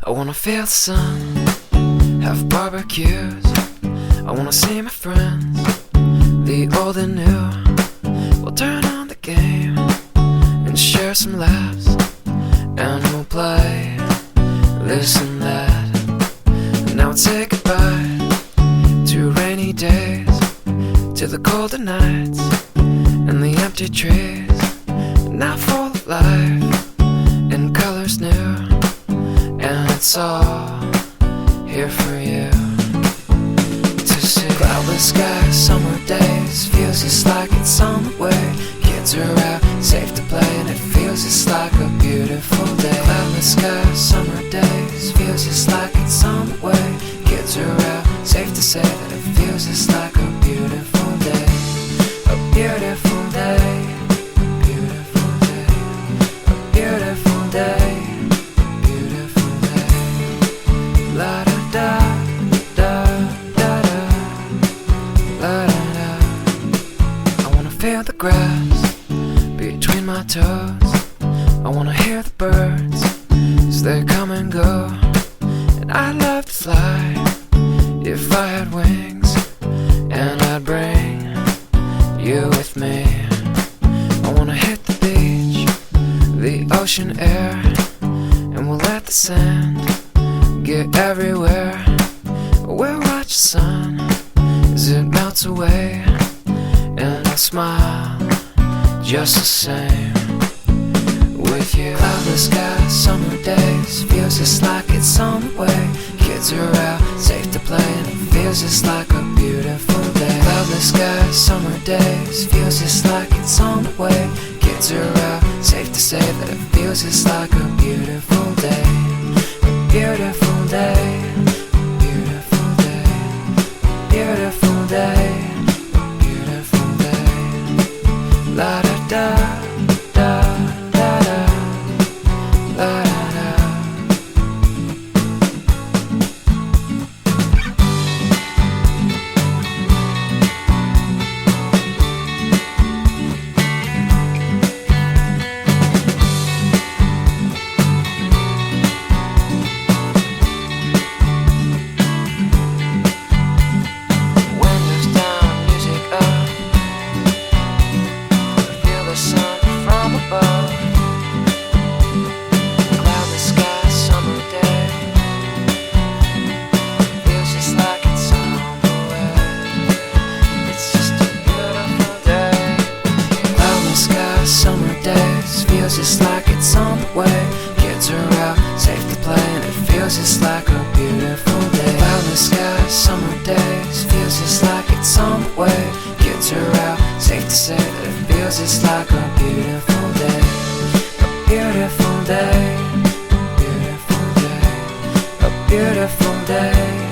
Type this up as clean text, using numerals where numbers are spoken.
I wanna feel the sun, have barbecues. I wanna see my friends, the old and new. We'll turn on the game and share some laughs, and we'll play this and that. Now we'll say goodbye to rainy days, to the colder nights and the empty trees. Now full of life and colors new, and it's all here for you to see. Cloudless skies, summer days, feels just like it's on the way. Kids are out, safe to play, and it feels just like a beautiful day. Cloudless skies, summer days, feels just like it's on the way. Kids are out, safe to say that it feels just like a beautiful day. A beautiful day, a beautiful day, a beautiful day, beautiful day. La da da da da da, la da da. I wanna feel the grass between my toes. I wanna hear the birds as they come and go. And I'd love to fly if I had wings, and I'd bring you with me. I wanna hit the beach, the ocean air, and we'll let the sand get everywhere. We'll watch the sun as it melts away, and I'll smile just the same with you. Cloudless skies, summer days, feels just like it's on the way. Kids are out, safe to play, and it feels just like a beautiful day. Cloudless skies, summer days, feels just like it's on the way. Kids are out, safe to say that it feels just like a beautiful day. A beautiful day, beautiful day, beautiful day, beautiful day. La da da da da da, la da da. Windows down, music up, feel the sun from above. Cloudless sky, summer day, feels just like it's on the way. It's just a beautiful day. Cloudless sky, summer days, feels just like it's on the way. Kids are out, safe to play, and it feels just like a beautiful day. Cloudless sky, summer days, feels just like it's on the way. Kids are out, safe to say that it feels just like a beautiful day. A beautiful day, beautiful day, a beautiful day.